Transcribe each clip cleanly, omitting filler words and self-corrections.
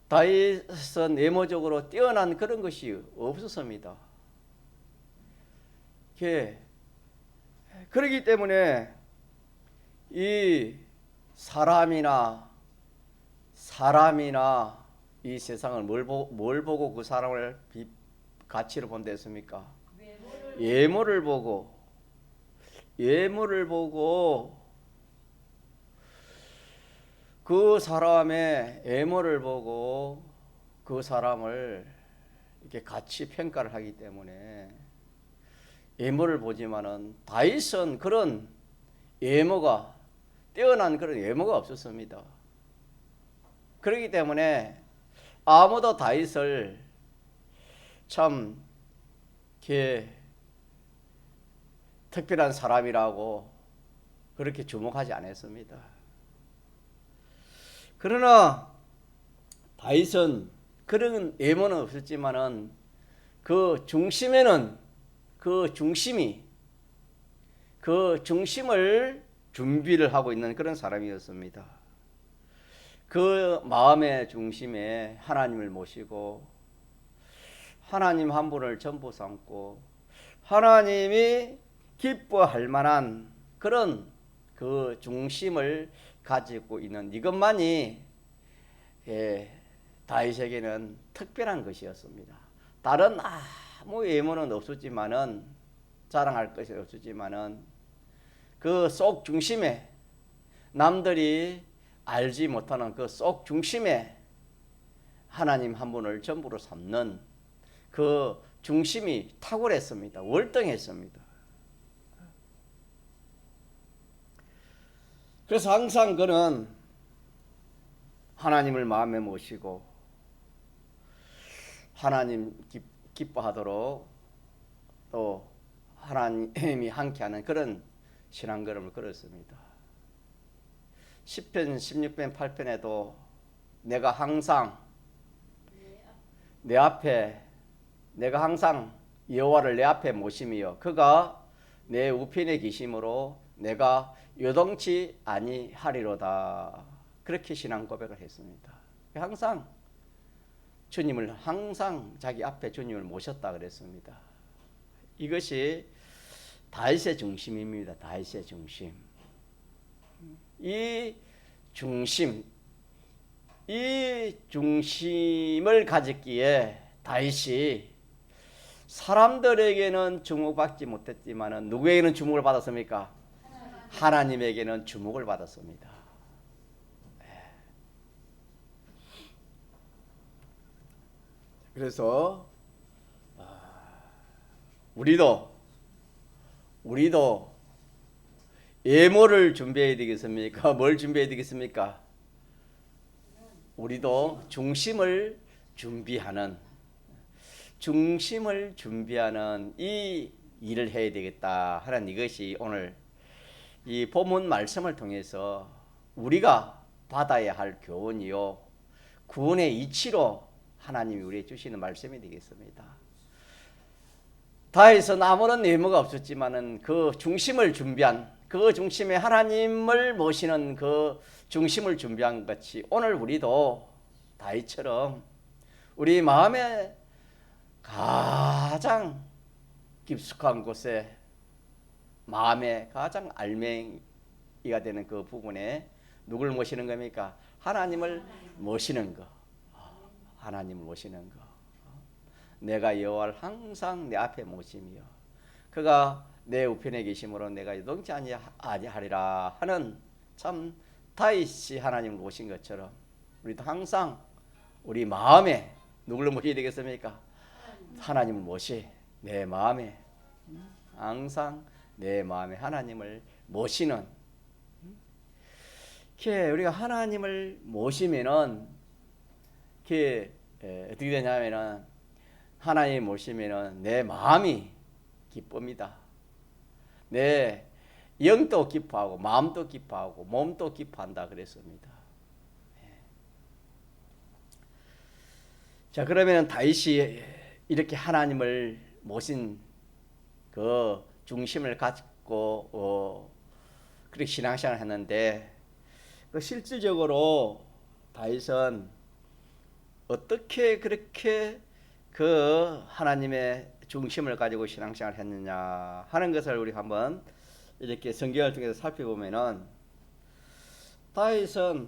다윗은 외모적으로 뛰어난 그런 것이 없었습니다. 그렇기 때문에 이 사람이나 이 세상을 뭘 보고 그 사람을 가치로 본다 했습니까? 외모를 보고 그 사람의 외모를 보고 그 사람을 이렇게 같이 평가를 하기 때문에 외모를 보지만은 다윗은 그런 외모가 뛰어난 그런 외모가 없었습니다. 그렇기 때문에 아무도 다윗을 참 특별한 사람이라고 그렇게 주목하지 않았습니다. 그러나 다윗은 그런 외모는 없었지만은 그 중심에는 그 중심을 준비를 하고 있는 그런 사람이었습니다. 그 마음의 중심에 하나님을 모시고 하나님 한 분을 전부 삼고 하나님이 기뻐할 만한 그런 그 중심을 가지고 있는 이것만이 다윗에게는 특별한 것이었습니다. 다른 아무 외모는 없었지만은 자랑할 것이 없었지만은 그 속 중심에 남들이 알지 못하는 그 속 중심에 하나님 한 분을 전부로 삼는 그 중심이 탁월했습니다. 월등했습니다. 그래서 항상 그는 하나님을 마음에 모시고 하나님 기뻐하도록 또 하나님이 함께하는 그런 신앙걸음을 걸었습니다. 10편 16편 8편에도 내가 항상 내가 항상 여호와를 내 앞에 모심이요 그가 내 우편에 계심으로 내가 요동치 아니하리로다. 그렇게 신앙 고백을 했습니다. 항상 주님을 항상 자기 앞에 주님을 모셨다 그랬습니다. 이것이 다윗의 중심입니다. 다윗의 중심. 이 중심을 가졌기에 다윗이 사람들에게는 주목받지 못했지만은 누구에게는 주목을 받았습니까? 하나님에게는 주목을 받았습니다. 그래서 우리도 외모를 준비해야 되겠습니까? 뭘 준비해야 되겠습니까? 우리도 중심을 준비하는 이 일을 해야 되겠다 하는 이것이 오늘 이 본문 말씀을 통해서 우리가 받아야 할 교훈이요 구원의 이치로 하나님이 우리에게 주시는 말씀이 되겠습니다. 다윗은 아무런 외모가 없었지만은 그 중심을 준비한 그 중심에 하나님을 모시는 그 중심을 준비한 것 같이 오늘 우리도 다윗처럼 우리 마음에 가장 깊숙한 곳에 마음에 가장 알맹이가 되는 그 부분에 누굴 모시는 겁니까? 하나님을 모시는 거. 하나님을 모시는 거. 내가 여호와를 항상 내 앞에 모시며 그가 내 우편에 계심으로 내가 요동치 아니하리라 하는 참 다윗이 하나님을 모신 것처럼 우리도 항상 우리 마음에 누구를 모셔야 되겠습니까? 하나님을 모시 내 마음에 항상 내 마음에 하나님을 모시는 우리가 하나님을 모시면은 어떻게 되냐면은 하나님 모시면은 내 마음이 기쁩니다. 내 영도 기뻐하고 마음도 기뻐하고 몸도 기뻐한다 그랬습니다. 자, 그러면 다윗이 이렇게 하나님을 모신 그 중심을 갖고 그렇게 신앙생활을 했는데 그 실질적으로 다윗은 어떻게 그렇게 그 하나님의 중심을 가지고 신앙생활을 했느냐 하는 것을 우리 한번 이렇게 성경을 통해서 살펴보면은 다윗은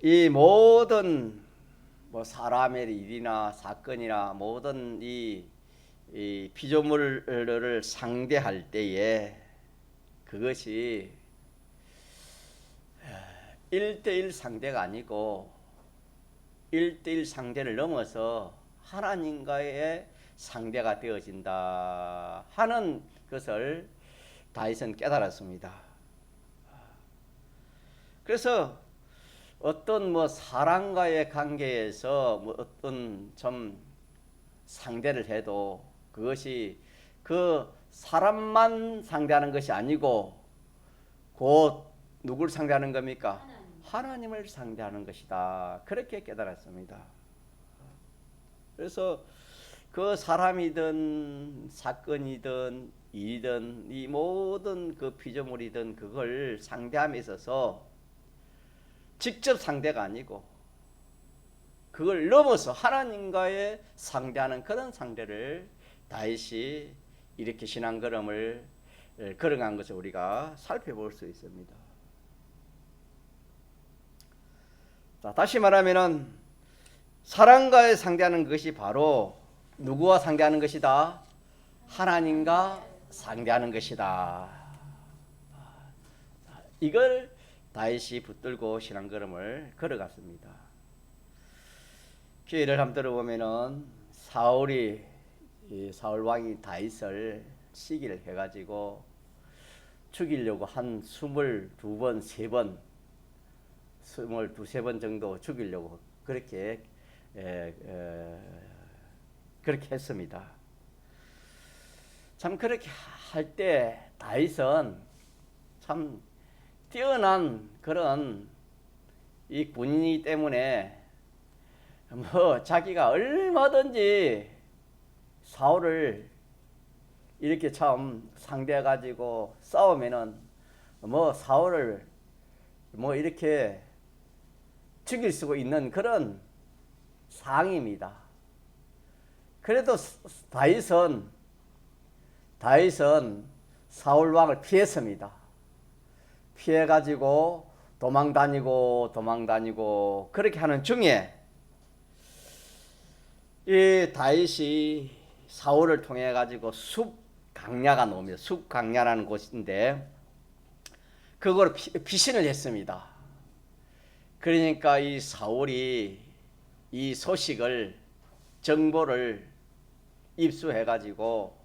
이 모든 뭐 사람의 일이나 사건이나 모든 이 피조물을 상대할 때에 그것이 1대1 상대가 아니고 1대1 상대를 넘어서 하나님과의 상대가 되어진다 하는 것을 다윗은 깨달았습니다. 그래서 어떤 뭐 사람과의 관계에서 뭐 어떤 좀 상대를 해도 그것이 그 사람만 상대하는 것이 아니고 곧 누굴 상대하는 겁니까? 하나님을 상대하는 것이다. 그렇게 깨달았습니다. 그래서 그 사람이든 사건이든 일이든 이 모든 그 피조물이든 그걸 상대함에 있어서 직접 상대가 아니고 그걸 넘어서 하나님과의 상대하는 그런 상대를 다윗이 이렇게 신앙 걸음을 걸어간 것을 우리가 살펴볼 수 있습니다. 자, 다시 말하면은 사람과의 상대하는 것이 바로 누구와 상대하는 것이다? 하나님과 상대하는 것이다. 이걸 다윗이 붙들고 신앙 걸음을 걸어갔습니다. 기회를 한번 들어보면은 사울 왕이 다윗을 시기를 해가지고 죽이려고 한 22번, 3번, 22번 정도 죽이려고 그렇게 했습니다. 참 그렇게 할 때 다윗은 참 뛰어난 그런 이 군인이기 때문에 뭐 자기가 얼마든지 사울을 이렇게 참 상대해 가지고 싸우면은 뭐 사울을 뭐 이렇게 죽일 수 있는 그런 상입니다. 그래도 다윗은 사울 왕을 피했습니다. 피해 가지고 도망 다니고 그렇게 하는 중에 이 다윗이 사울을 통해 가지고 숲강야가 나옵니다. 숲강야라는 곳인데 그걸 피신을 했습니다. 그러니까 이 사울이 이 소식을 정보를 입수해 가지고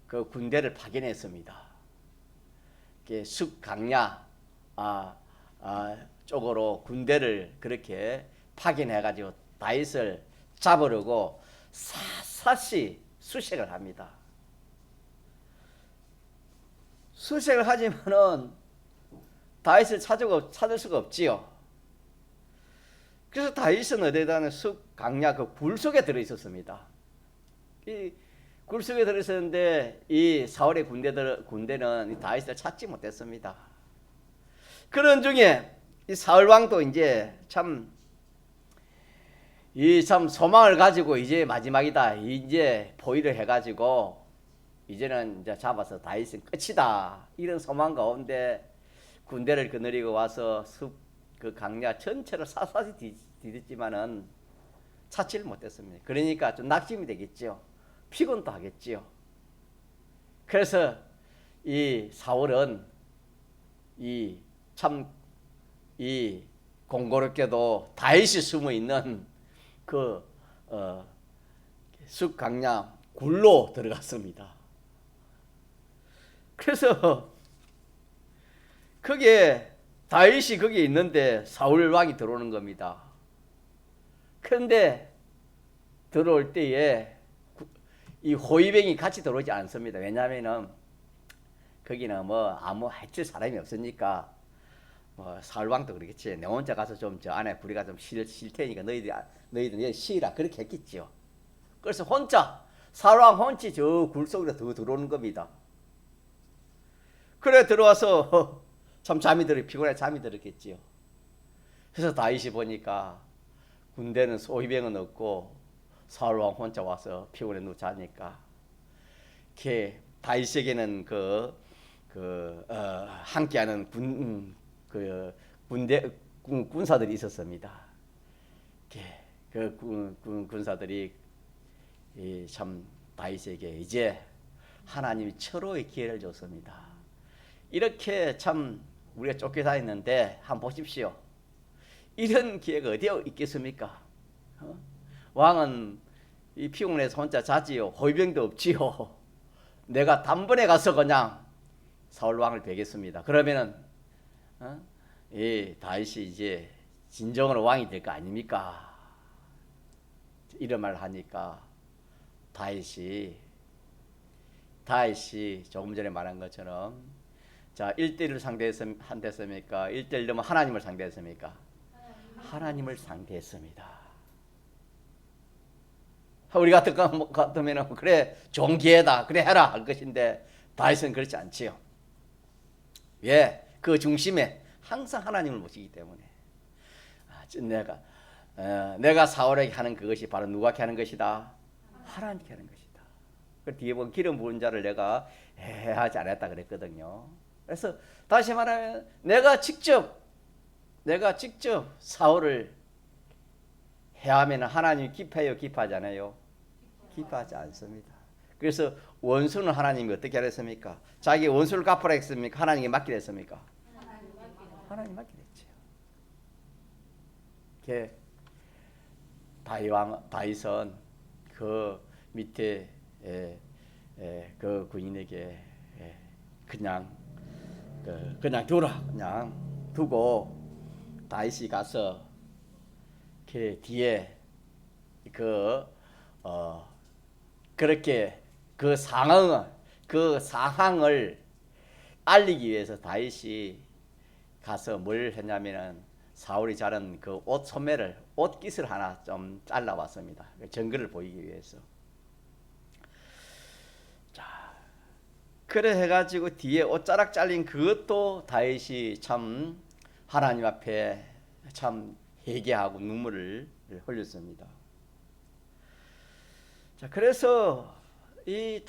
그 군대를 파견했습니다. 숲강야 쪽으로 군대를 그렇게 파견해 가지고 다윗을 잡으려고 샅샅이 수색을 합니다. 수색을 하지만은 다윗을 찾을 수가 없지요. 그래서 다윗은 어디에다는 숲강야 그 굴 속에 들어 있었습니다. 이 굴 속에 들어 있었는데 이 사울의 군대는 이 다윗을 찾지 못했습니다. 그런 중에 이 사울 왕도 이제 참 소망을 가지고 이제 마지막이다. 이제 포위를 해가지고 이제는 이제 잡아서 다윗은 끝이다. 이런 소망 가운데 군대를 거느리고 와서 그 강야 전체를 샅샅이 뒤졌지만은 찾지를 못했습니다. 그러니까 좀 낙심이 되겠죠. 피곤도 하겠지요. 그래서 이 사울은 이 공고롭게도 다윗이 숨어 있는 그 숲강야 굴로 들어갔습니다. 그래서 다윗이 거기에 있는데 사울 왕이 들어오는 겁니다. 그런데 들어올 때에 이 호위병이 같이 들어오지 않습니다. 왜냐하면은 거기는 뭐 아무 해칠 사람이 없으니까 뭐 사울 왕도 그러겠지. 내 혼자 가서 좀 저 안에 부리가 좀 쉴 테니까 너희들 쉬라 그렇게 했겠지요. 그래서 사울 왕 혼자 저 굴 속으로 더 들어오는 겁니다. 그래 들어와서 참 피곤해 잠이 들었겠지요. 그래서 다윗이 보니까 군대는 소위병은 없고 사울 왕 혼자 와서 피곤해 누워 자니까 다윗에게는 함께하는 군사들이 있었습니다. 군사들이 참 다윗에게 이제 하나님이 철호의 기회를 줬습니다. 이렇게 참 우리가 쫓겨다녔는데 한번 보십시오. 이런 기회가 어디에 있겠습니까? 왕은 이 피곤해서 혼자 자지요. 호위병도 없지요. 내가 단번에 가서 그냥 사울 왕을 베겠습니다. 그러면은 이 다윗이 이제 진정으로 왕이 될 거 아닙니까? 이런 말 하니까 다윗이 조금 전에 말한 것처럼 자 1대1을 상대했습니까? 1대1 되면 하나님을 상대했습니까? 하나님을 상대했습니다. 우리 같으면 그래 좋은 기회다 그래 해라 할 것인데 다윗은 그렇지 않지요. 왜? 그 중심에 항상 하나님을 모시기 때문에 내가 사울에게 하는 그것이 바로 누구에게 하는 것이다? 하나님께 하는 것이다. 그 뒤에 보면 기름 부은 자를 내가 해하지 않았다 그랬거든요. 그래서 다시 말하면 내가 직접 사울을 해하면 하나님이 기뻐해요, 기뻐하지 않아요? 기뻐하지 않습니다. 그래서 원수는 하나님이 어떻게 하랬습니까? 자기 원수를 갚으라 했습니까? 하나님께 맡기라 했습니까? 하나님 맡기라 했죠. 다윗은 그 밑에 그 군인에게 그냥 두고 다윗이 가서 그 뒤에 그렇게 그 상황을 알리기 위해서 다윗이 가서 뭘 했냐면은 사울이 자른 그 옷깃을 하나 좀 잘라왔습니다. 증거를 보이기 위해서. 자, 그래 해가지고 뒤에 옷자락 잘린 그것도 다윗이 참 하나님 앞에 참 회개하고 눈물을 흘렸습니다. 자, 그래서 이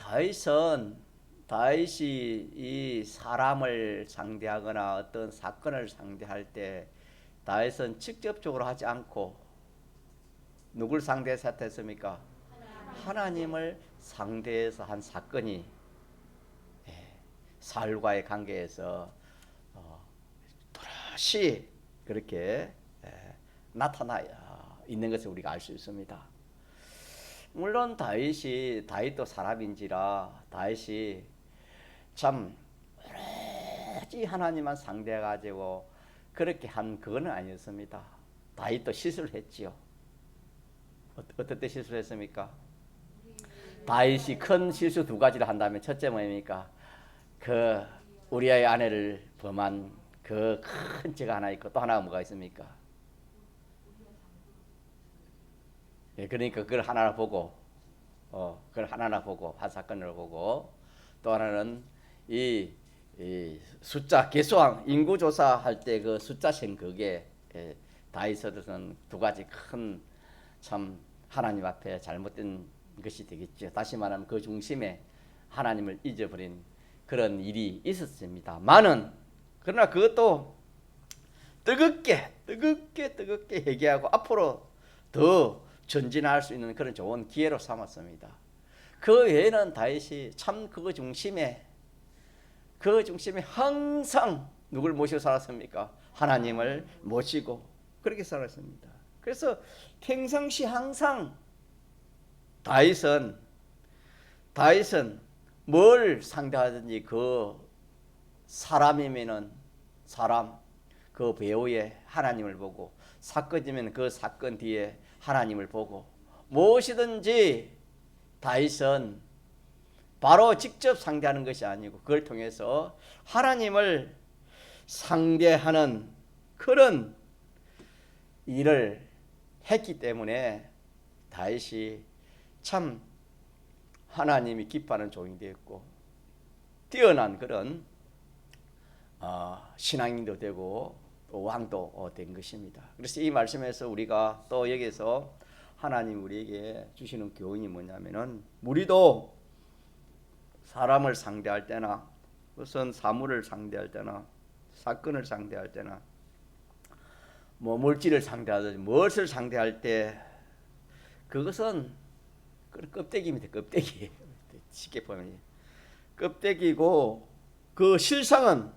다윗이 이 사람을 상대하거나 어떤 사건을 상대할 때 다윗은 직접적으로 하지 않고 누굴 상대해서 했습니까? 하나님을 상대해서 한 사건이 사울과의 관계에서 또다시 그렇게 나타나 있는 것을 우리가 알 수 있습니다. 물론 다윗도 사람인지라 다윗이 참 오로지 하나님만 상대해가지고 그렇게 한 그거는 아니었습니다. 다윗도 실수를 했지요. 어떨 때 실수를 했습니까? 다윗이 큰 실수 두 가지를 한다면 첫째 뭐입니까? 그 우리아의 아내를 범한 그 큰 죄가 하나 있고 또 하나가 뭐가 있습니까? 그러니까 그걸 하나하나 보고 한 사건을 보고 또 하나는 이 숫자 개수왕 인구 조사할 때 그 숫자 센 그게 다윗은 두 가지 큰 참 하나님 앞에 잘못된 것이 되겠죠. 다시 말하면 그 중심에 하나님을 잊어버린 그런 일이 있었습니다만은 그러나 그것도 뜨겁게 회개하고 앞으로 더 전진할 수 있는 그런 좋은 기회로 삼았습니다. 그 외에는 다윗이 참 그 중심에 항상 누굴 모시고 살았습니까? 하나님을 모시고 그렇게 살았습니다. 그래서 평상시 항상 다윗은 뭘 상대하든지 그 사람이면은 사람 그 배후에 하나님을 보고 사건이면 그 사건 뒤에 하나님을 보고 무엇이든지 다윗은 바로 직접 상대하는 것이 아니고 그걸 통해서 하나님을 상대하는 그런 일을 했기 때문에 다윗이 참 하나님이 기뻐하는 종이 되었고 뛰어난 그런 신앙인도 되고 왕도 된 것입니다. 그래서 이 말씀에서 우리가 또 여기서 하나님 우리에게 주시는 교훈이 뭐냐면은 우리도 사람을 상대할 때나 무슨 사물을 상대할 때나 사건을 상대할 때나 뭐 물질을 상대하든지 무엇을 상대할 때 그것은 껍데기입니다. 껍데기. 쉽게 보면 껍데기고 그 실상은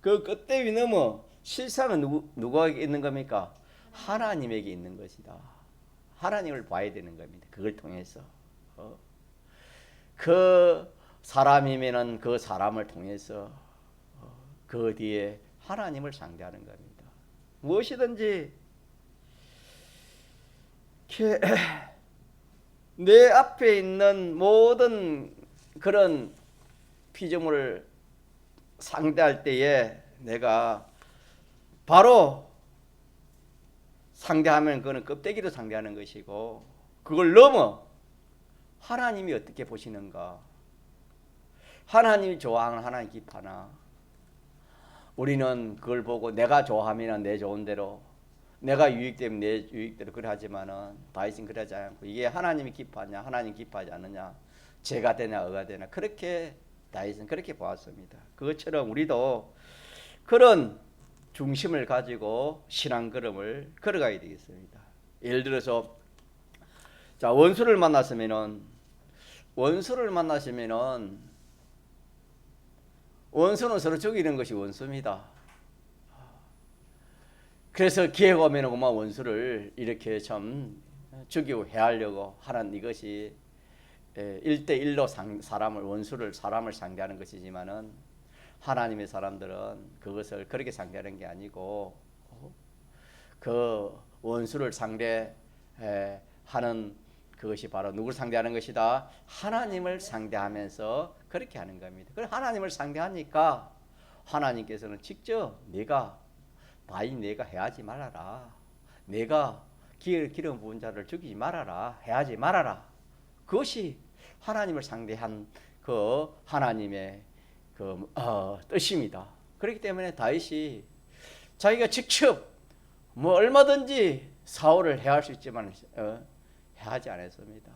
그 껍데기 넘어 실상은 누구에게 있는 겁니까? 하나님에게 있는 것이다. 하나님을 봐야 되는 겁니다. 그걸 통해서 그 사람이면은 그 사람을 통해서 그 뒤에 하나님을 상대하는 겁니다. 무엇이든지 내 앞에 있는 모든 그런 피조물을 상대할 때에 내가 바로 상대하면 그거는 껍데기로 상대하는 것이고 그걸 넘어 하나님이 어떻게 보시는가, 하나님이 좋아하는 하나님 기뻐하나, 우리는 그걸 보고 내가 좋아하면 내 좋은 대로, 내가 유익되면 내 유익대로 그래 하지만은 다윗은 그러지 않고 이게 하나님이 기뻐하냐 하나님 기뻐하지 않느냐, 죄가 되냐 의가 되냐, 그렇게 다윗은 그렇게 보았습니다. 그것처럼 우리도 그런 중심을 가지고 신앙 걸음을 걸어가야 되겠습니다. 예를 들어서 자 원수를 만나시면은 원수는 서로 죽이는 것이 원수입니다. 그래서 기회가 오면 그만 원수를 이렇게 참 죽이고 해하려고 하는 이것이 1대1로 사람을 상대하는 것이지만은 하나님의 사람들은 그것을 그렇게 상대하는 게 아니고 그 원수를 상대하는 그것이 바로 누구를 상대하는 것이다? 하나님을 상대하면서 그렇게 하는 겁니다. 그래서 하나님을 상대하니까 하나님께서는 직접 내가 해하지 말아라, 내가 기름 부은 자를 죽이지 말아라, 해하지 말아라, 그것이 하나님을 상대한 그 하나님의 그 뜻입니다. 그렇기 때문에 다윗이 자기가 직접 뭐 얼마든지 사울을 해할 수 있지만 해하지 않았습니다.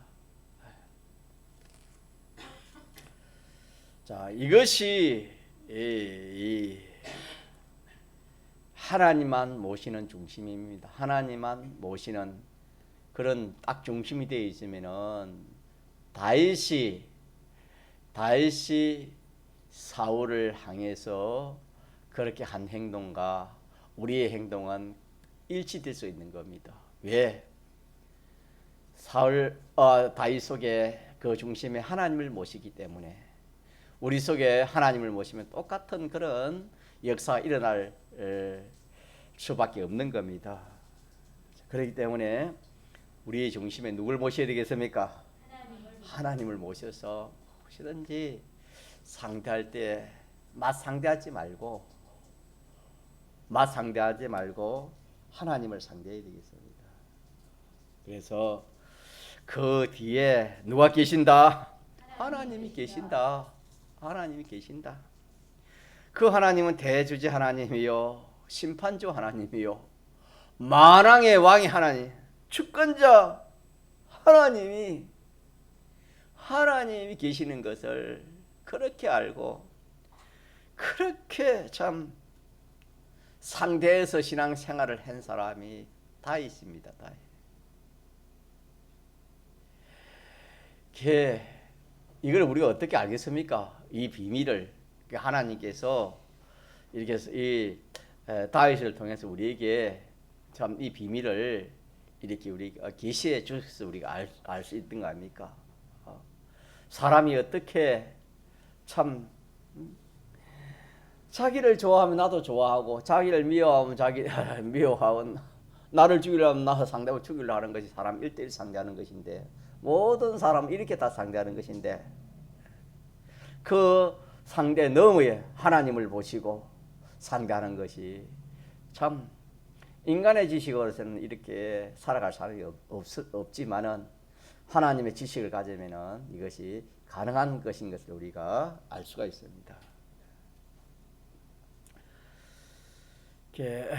자, 이것이 이 하나님만 모시는 중심입니다. 하나님만 모시는 그런 딱 중심이 되어 있으면은 다윗이 사울을 향해서 그렇게 한 행동과 우리의 행동은 일치될 수 있는 겁니다. 왜? 다윗 속에 그 중심에 하나님을 모시기 때문에 우리 속에 하나님을 모시면 똑같은 그런 역사가 일어날 수밖에 없는 겁니다. 그렇기 때문에 우리의 중심에 누굴 모셔야 되겠습니까? 하나님을 모셔서 무엇이든지 상대할 때 상대하지 말고 하나님을 상대해야 되겠습니다. 그래서 그 뒤에 누가 계신다? 하나님이 계신다. 하나님이 계신다. 그 하나님은 대주지 하나님이요, 심판주 하나님이요, 만왕의 왕이 하나님, 주권자 하나님이 계시는 것을 그렇게 알고 그렇게 참 상대해서 신앙생활을 한 사람이 다윗입니다. 이걸 우리가 어떻게 알겠습니까? 이 비밀을 하나님께서 이렇게 이 다윗을 통해서 우리에게 참 이 비밀을 이렇게 우리가 계시해 주셔서 우리가 알 수 있는 거 아닙니까? 사람이 어떻게 참 자기를 좋아하면 나도 좋아하고 자기를 미워하면 자기 미워하고 나를 죽이려면 나도 상대하고 죽이려 하는 것이 사람 1대1 상대하는 것인데, 모든 사람 이렇게 다 상대하는 것인데 그 상대 너머에 하나님을 보시고 상대하는 것이 참 인간의 지식으로서는 이렇게 살아갈 사람이 없지만은 하나님의 지식을 가지면은 이것이 가능한 것인 것을 우리가 알 수가 있습니다. 이렇게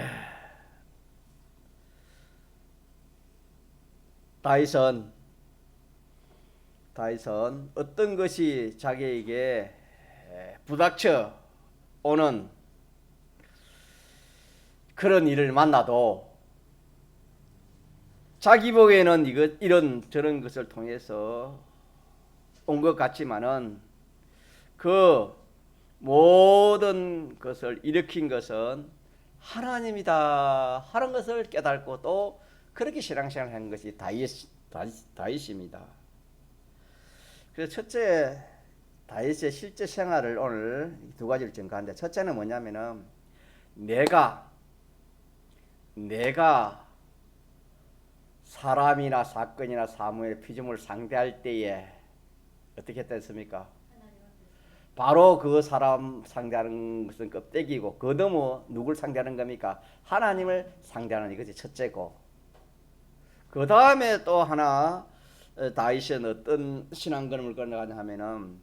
다윗은 어떤 것이 자기에게 부닥쳐 오는 그런 일을 만나도 자기 보기에는 이런 저런 것을 통해서 온 것 같지만은 그 모든 것을 일으킨 것은 하나님이다 하는 것을 깨닫고 또 그렇게 신앙생활을 한 것이 다윗입니다. 그래서 첫째, 다윗의 실제 생활을 오늘 두 가지를 증거하는데, 첫째는 뭐냐면은 내가 사람이나 사건이나 사무의 피조물을 상대할 때에 어떻게 했습니까? 바로 그 사람 상대하는 것은 껍데기고, 그 너머 누굴 상대하는 겁니까? 하나님을 상대하는 이것이 첫째고, 그 다음에 또 하나 다윗은 어떤 신앙걸음을 걸어가냐 하면은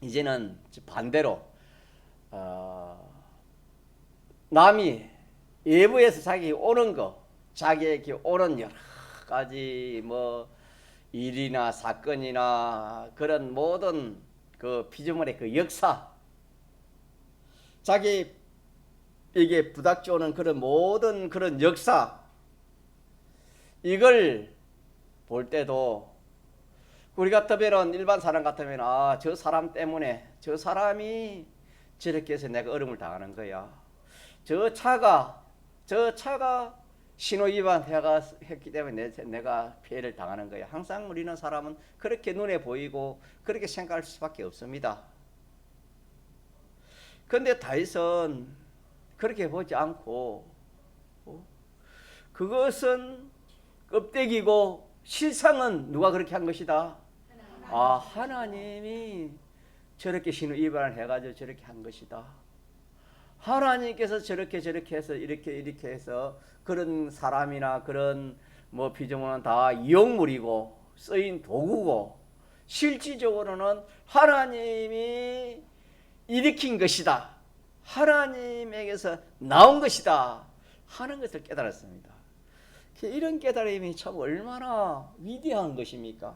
이제는 반대로 남이 외부에서 자기 오는 거, 자기에게 오는 여러 가지 뭐 일이나 사건이나 그런 모든 그 피조물의 그 역사, 자기에게 부닥쳐 오는 그런 모든 그런 역사, 이걸 볼 때도 우리 같으면 일반 사람 같으면 저 사람 때문에 저 사람이 저렇게 해서 내가 어려움을 당하는 거야. 저 차가 신호 위반했기 때문에 내가 피해를 당하는 거야. 항상 우리는 사람은 그렇게 눈에 보이고 그렇게 생각할 수밖에 없습니다. 그런데 다윗은 그렇게 보지 않고 그것은 껍데기고 실상은 누가 그렇게 한 것이다? 하나님이 저렇게 신호 위반을 해가지고 저렇게 한 것이다. 하나님께서 저렇게 해서 이렇게 해서 그런 사람이나 그런 뭐 피조물은 다 이용물이고 쓰인 도구고 실질적으로는 하나님이 일으킨 것이다. 하나님에게서 나온 것이다 하는 것을 깨달았습니다. 이런 깨달음이 참 얼마나 위대한 것입니까?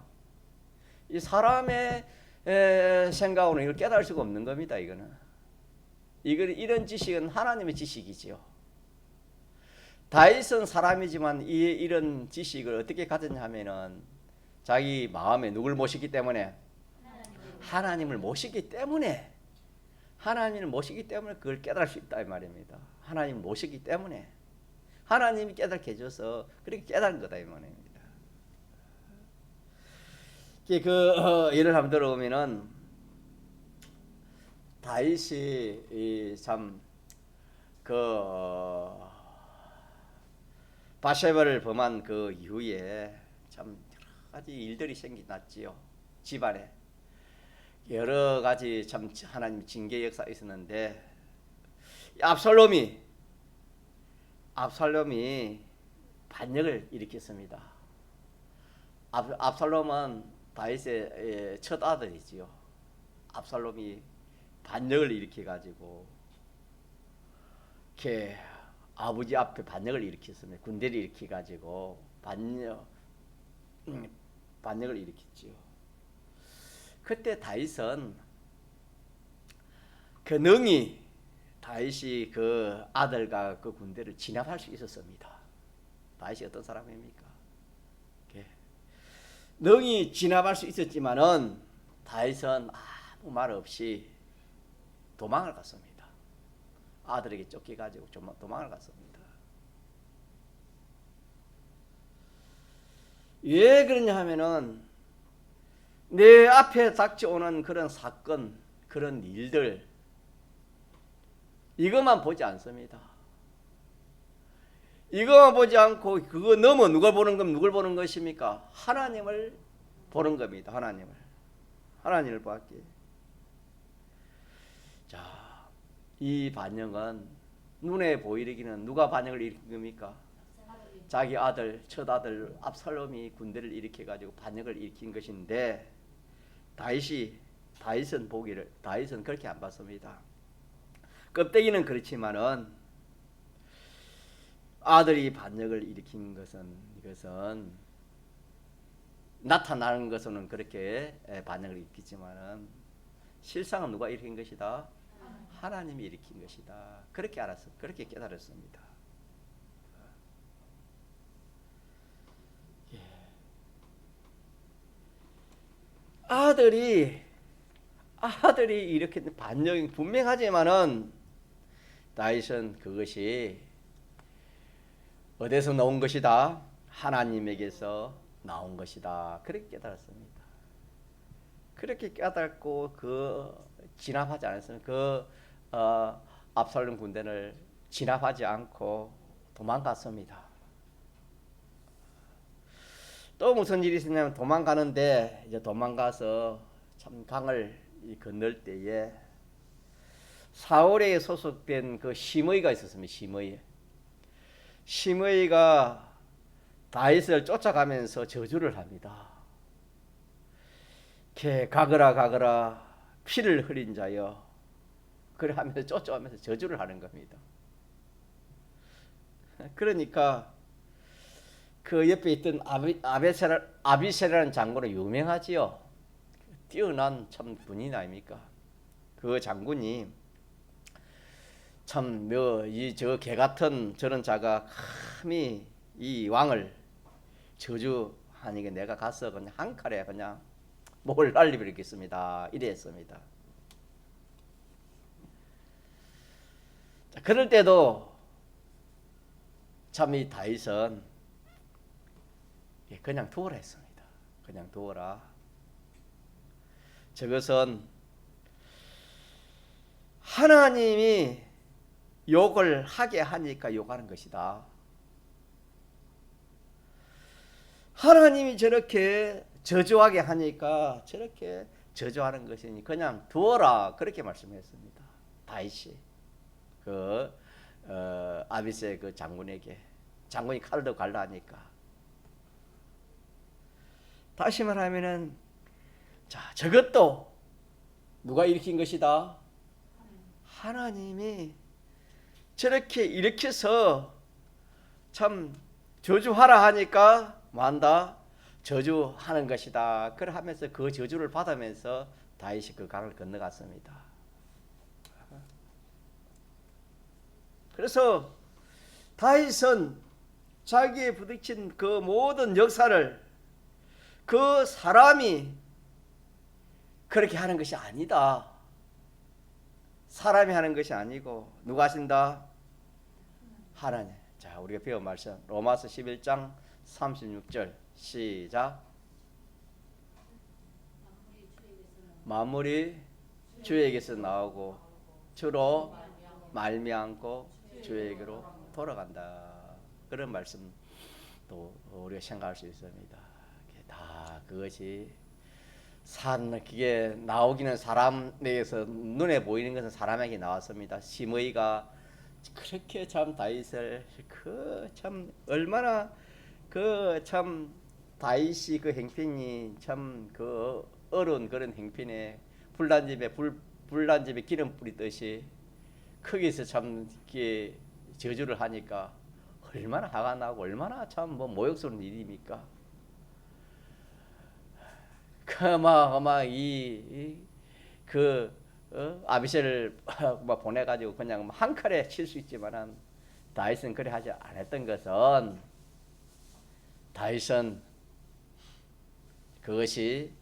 이 사람의 생각으로는 이걸 깨달을 수가 없는 겁니다. 이런 지식은 하나님의 지식이지요. 다윗은 사람이지만 이런 지식을 어떻게 가졌냐 하면은 자기 마음에 누굴 모시기 때문에? 하나님을 모시기 때문에 그걸 깨달을 수 있다 이 말입니다. 하나님을 모시기 때문에 하나님이 깨닫게 해줘서 그렇게 깨달은 거다 이 말입니다. 예를 한번 들어보면은 다윗이 참 바세바를 범한 그 이후에 참 여러 가지 일들이 생겨났지요. 집안에 여러 가지 참 하나님 징계 역사가 있었는데 압살롬이 반역을 일으켰습니다. 압살롬은 다윗의 첫 아들이지요. 압살롬이 반역을 일으켜 가지고 이렇게 아버지 앞에 반역을 일으켰습니다. 군대를 일으켜 가지고 반역을 일으켰지요. 그때 다윗은 능히 다윗이 그 아들과 그 군대를 진압할 수 있었습니다. 다윗이 어떤 사람입니까? 능히 진압할 수 있었지만은 다윗은 아무 말 없이 도망을 갔습니다. 아들에게 쫓겨가지고 도망을 갔습니다. 왜 그러냐 하면은 내 앞에 닥쳐오는 그런 사건, 그런 일들 이것만 보지 않습니다. 이것만 보지 않고 그거 넘어 누굴 보는 것입니까? 하나님을 보는 겁니다. 하나님을 보았기에. 자, 이 반역은 눈에 보이기는 누가 반역을 일으킨 겁니까? 자기 아들, 첫 아들 압살롬이 군대를 일으켜 가지고 반역을 일으킨 것인데 다윗은 그렇게 안 봤습니다. 껍데기는 그렇지만은 아들이 반역을 일으킨 것은 이것은 나타나는 것은 그렇게 반역을 일으키지만은 실상은 누가 일으킨 것이다? 하나님이 일으킨 것이다. 그렇게 알았어. 그렇게 깨달았습니다. 예. 아들이 이렇게 반역이 분명하지만은 다윗은 그것이 어디서 나온 것이다? 하나님에게서 나온 것이다. 그렇게 깨달았습니다. 그렇게 깨닫고 진압하지 않았으면 압살롬 군대를 진압하지 않고 도망갔습니다. 또 무슨 일이 있었냐면 도망가는데 이제 도망가서 참 강을 건널 때에 사울에 소속된 그 시므이가 있었습니다. 시므이가 다윗을 쫓아가면서 저주를 합니다. 가거라 피를 흘린 자여, 그래 하면서 쫓아오면서 저주를 하는 겁니다. 그러니까 그 옆에 있던 아비세라는 장군은 유명하지요. 뛰어난 참 군인 아닙니까? 그 장군이 참 저 개 같은 저런 자가 감히 이 왕을 저주하니까 내가 가서 그냥 한 칼에 그냥 목을 날려버리겠습니다. 이랬습니다. 자, 그럴 때도 참 이 다윗은 그냥 두어라 했습니다. 그냥 두어라. 저것은 하나님이 욕을 하게 하니까 욕하는 것이다. 하나님이 저렇게 저주하게 하니까 저렇게 저주하는 것이니 그냥 두어라. 그렇게 말씀했습니다. 다윗이 아비세 그 장군에게, 장군이 칼을 더 갈라 하니까. 다시 말하면은 자, 저것도 누가 일으킨 것이다? 하나님이 저렇게 일으켜서 참 저주하라 하니까 뭐한다? 저주하는 것이다. 그러하면서 그 저주를 받으면서 다윗이 그 강을 건너갔습니다. 그래서 다윗은 자기의 부딪힌 그 모든 역사를 그 사람이 그렇게 하는 것이 아니다. 사람이 하는 것이 아니고 누가 하신다? 하나님. 자, 우리가 배운 말씀 로마서 11장 36절 시작. 만물이 주에게서 나오고 주로 말미암고 주에게로 돌아간다. 그런 말씀도 우리가 생각할 수 있습니다. 다 그것이 그게 나오기는 사람에게서 눈에 보이는 것은 사람에게 나왔습니다. 시므이가 그렇게 참 다윗을 참 얼마나 참 다윗이 그 행편이 참 어려운 그런 행편에 불난 집에 기름 뿌리듯이 거기서 참 이렇게 저주를 하니까 얼마나 화가 나고 얼마나 참 모욕스러운 일입니까? 아비셀을 보내가지고 그냥 한 칼에 칠 수 있지만은 다윗은 그래 하지 않았던 것은 다윗은 그것이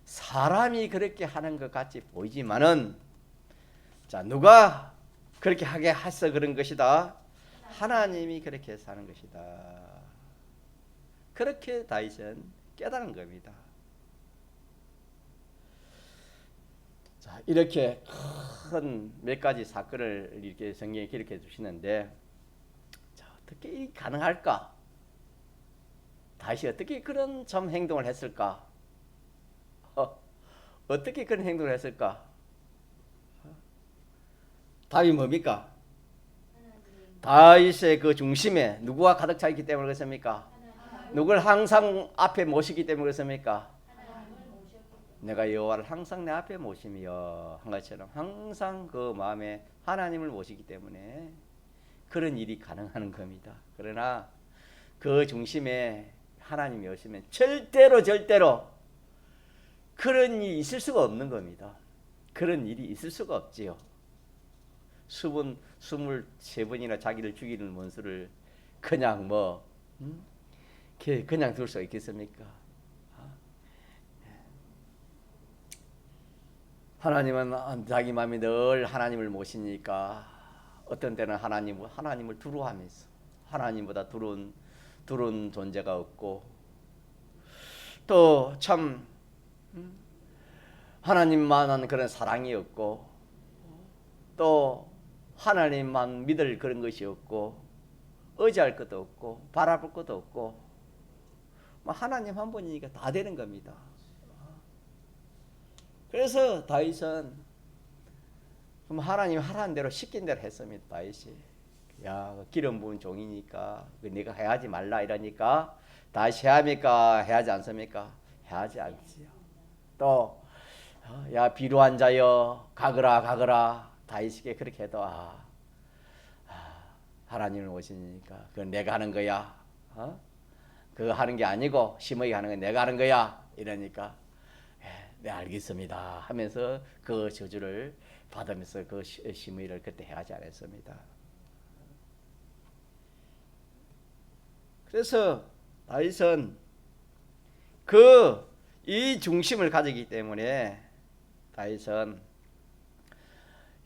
사람이 그렇게 하는 것 같이 보이지만은 자, 누가 그렇게 하게 해서 그런 것이다? 하나님이 그렇게 해서 하는 것이다. 그렇게 다윗은 깨달은 겁니다. 자, 이렇게 큰 몇 가지 사건을 이렇게 성경에 기록해 주시는데, 자, 어떻게 가능할까? 다윗이 어떻게 그런 참 행동을 했을까? 어떻게 그런 행동을 했을까? 답이 뭡니까? 다윗의 그 중심에 누구가 가득 차 있기 때문에 그렇습니까? 누굴 항상 앞에 모시기 때문에 그렇습니까? 내가 여호와를 항상 내 앞에 모심이여 한 것처럼 항상 그 마음에 하나님을 모시기 때문에 그런 일이 가능한 겁니다. 그러나 그 중심에 하나님이 오시면 절대로 그런 일이 있을 수가 없는 겁니다. 그런 일이 있을 수가 없지요. 23번이나 자기를 죽이는 원수를 그냥 그냥 둘 수 있겠습니까? 하나님은 자기 마음이 늘 하나님을 모시니까 어떤 때는 하나님을 두려워하면서 하나님보다 두려운 존재가 없고 또 참 하나님만한 그런 사랑이 없고 또 하나님만 믿을 그런 것이 없고 의지할 것도 없고 바라볼 것도 없고 하나님 한 분이니까 다 되는 겁니다. 그래서 다윗은 하나님 하라는 대로 시킨 대로 했습니다. 다윗이 기름 부은 종이니까 네가 해야지 말라 이러니까 다윗이 해야 합니까? 해야지 않습니까? 해야지 않지요. 또 비루한 자여 가거라 다윗에게 그렇게 해도 하나님을 오시니까 그건 내가 하는 거야. 그거 하는 게 아니고 심하게 하는 건 내가 하는 거야 이러니까 네 알겠습니다 하면서 그 저주를 받으면서 그 심의를 그때 해야지 않았습니다. 그래서 다윗은 이 중심을 가지기 때문에 다윗은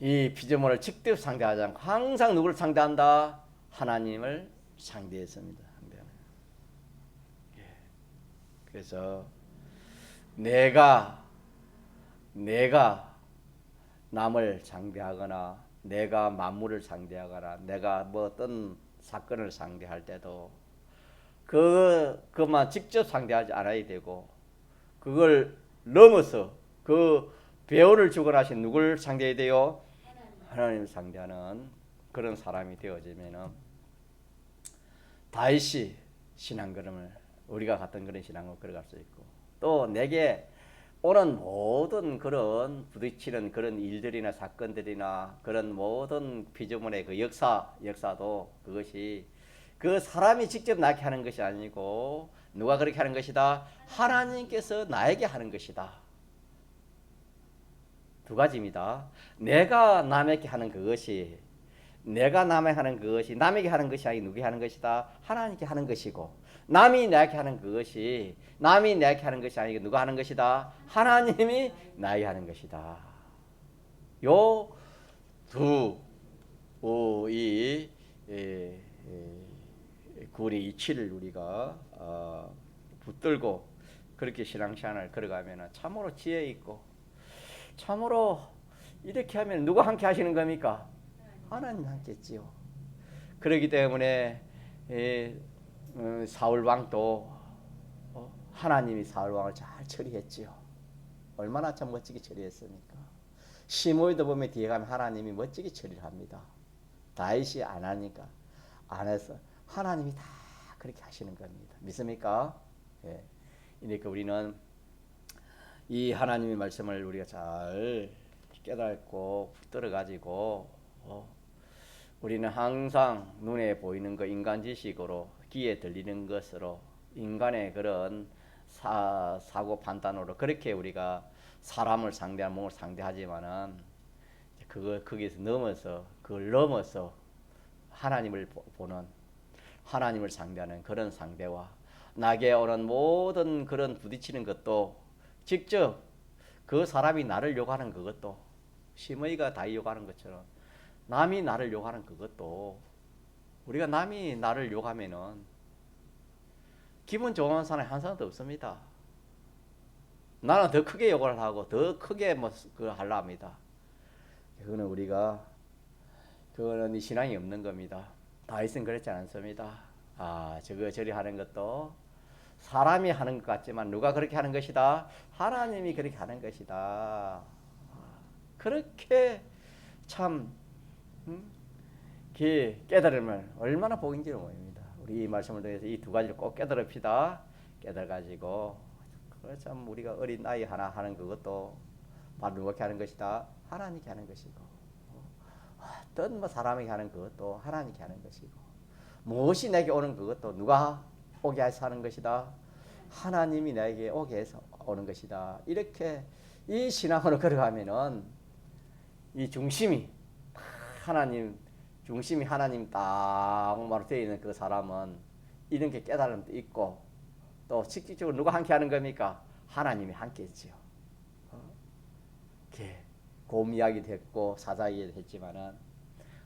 이 피조물을 직접 상대하지 않고 항상 누구를 상대한다? 하나님을 상대했습니다. 그래서 내가 남을 상대하거나 내가 만물을 상대하거나 내가 어떤 사건을 상대할 때도 그것만 직접 상대하지 않아야 되고 그걸 넘어서 그 배우를 주관하신 누굴 상대해야 돼요? 하나님을 상대하는 그런 사람이 되어지면은 다윗이 신앙걸음을 우리가 갔던 그런 신앙을 걸어갈 수 있고 또 내게 오는 모든 그런 부딪히는 그런 일들이나 사건들이나 그런 모든 피조물의 그 역사도 그것이 그 사람이 직접 나게 하는 것이 아니고 누가 그렇게 하는 것이다? 하나님께서 나에게 하는 것이다. 두 가지입니다. 내가 남에게 하는 그것이 남에게 하는 것이 아니고 누구에게 하는 것이다? 하나님께 하는 것이고 남이 내게 하는 것이 아니고 누가 하는 것이다? 하나님이 나에게 하는 것이다. 요 이 구리 이치를 우리가 붙들고 그렇게 신앙생활을 걸어가면 참으로 지혜 있고 참으로 이렇게 하면 누가 함께 하시는 겁니까? 하나님 함께 했지요. 그렇기 때문에 사울 왕도 하나님이 사울 왕을 잘 처리했지요. 얼마나 참 멋지게 처리했습니까? 시므이도 보면 뒤에 가면 하나님이 멋지게 처리를 합니다. 다윗이 안 하니까 안 해서 하나님이 다 그렇게 하시는 겁니다. 믿습니까? 예. 그러니까 우리는 이 하나님의 말씀을 우리가 잘 깨닫고 붙들어 가지고 우리는 항상 눈에 보이는 거 인간 지식으로 귀에 들리는 것으로 인간의 그런 사고 판단으로 그렇게 우리가 사람을 상대하는 몸을 상대하지만은 거기서 그걸 넘어서 하나님을 보는 하나님을 상대하는 그런 상대와 나에게 오는 모든 그런 부딪히는 것도 직접 그 사람이 나를 욕하는 그것도 시므이가 다윗 욕하는 것처럼 남이 나를 욕하는 그것도 우리가 남이 나를 욕하면은 기분 좋은 사람이 한 사람도 없습니다. 나는 더 크게 욕을 하고 더 크게 그걸 하려 합니다. 그거는 이 신앙이 없는 겁니다. 다윗은 그렇지 않습니다. 저리 하는 것도 사람이 하는 것 같지만 누가 그렇게 하는 것이다? 하나님이 그렇게 하는 것이다. 그렇게 참 깨달음을 얼마나 복인지를 모릅니다. 우리 이 말씀을 통해서 이 두 가지를 꼭 깨달읍시다. 깨달아가지고 참 우리가 어린 아이 하나 하는 그것도 바로 누가 하는 것이다? 하나님께 하는 것이고 어떤 뭐 사람에게 하는 그것도 하나님께 하는 것이고, 무엇이 내게 오는 그것도 누가 오게 해서 하는 것이다. 하나님이 내게 오게 해서 오는 것이다. 이렇게 이 신앙으로 걸어가면은 이 중심이 하나님, 중심이 하나님 딱으로 되어 있는 그 사람은 이런 게 깨달음도 있고, 또 실질적으로 누가 함께 하는 겁니까? 하나님이 함께 했지요. 곰 이야기도 했고 사자 이야기도 했지만은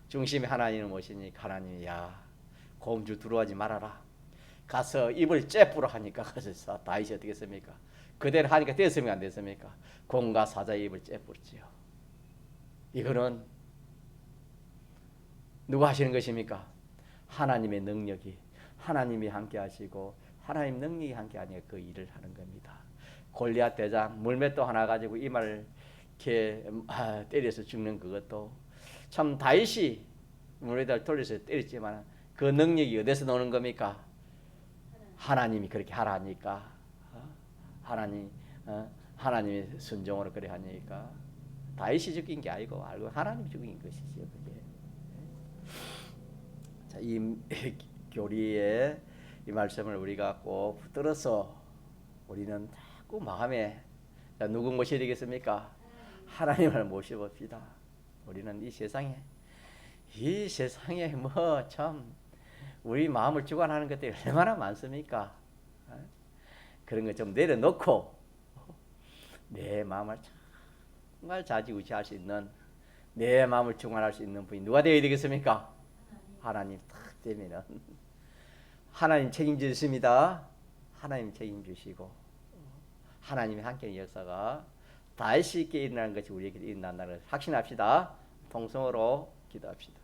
중심이 하나님을 모시니까 하나님이 야, 곰줄 들어오지 말아라. 가서 입을 째뿌려 하니까 가서 다윗이 어떻게 했습니까? 그대로 하니까 됐습니까? 안 됐습니까? 곰과 사자의 입을 째뿌렸지요. 이거는 누가 하시는 것입니까? 하나님의 능력이, 하나님이 함께 하시고 하나님 능력이 함께 하니까 그 일을 하는 겁니다. 골리앗 대장 물맷도 하나 가지고 이마를 이렇게 때려서 죽는 그것도 참 다윗이 물에다 돌려서 때렸지만 그 능력이 어디서 나오는 겁니까? 하나님이 그렇게 하라니까. 하나님의 순종으로 그래 하니까 다윗이 죽인 게 아니고 알고 하나님이 죽인 것이지요. 그게. 자, 이 교리의 이 말씀을 우리가 꼭 붙들어서 우리는 자꾸 마음에 누구 모셔야 되겠습니까? 하나님을 모셔봅시다. 우리는 이 세상에 뭐 참 우리 마음을 주관하는 것들이 얼마나 많습니까? 그런 것 좀 내려놓고 내 마음을 정말 좌지우지할 수 있는, 내 마음을 주관할 수 있는 분이 누가 되어야 되겠습니까? 하나님 딱 되면은 하나님 책임지십니다. 하나님 책임주시고 하나님이 함께 역사가 다시 있게 일어나는 것이 우리에게 일어난다는 것을 확신합시다. 통성으로 기도합시다.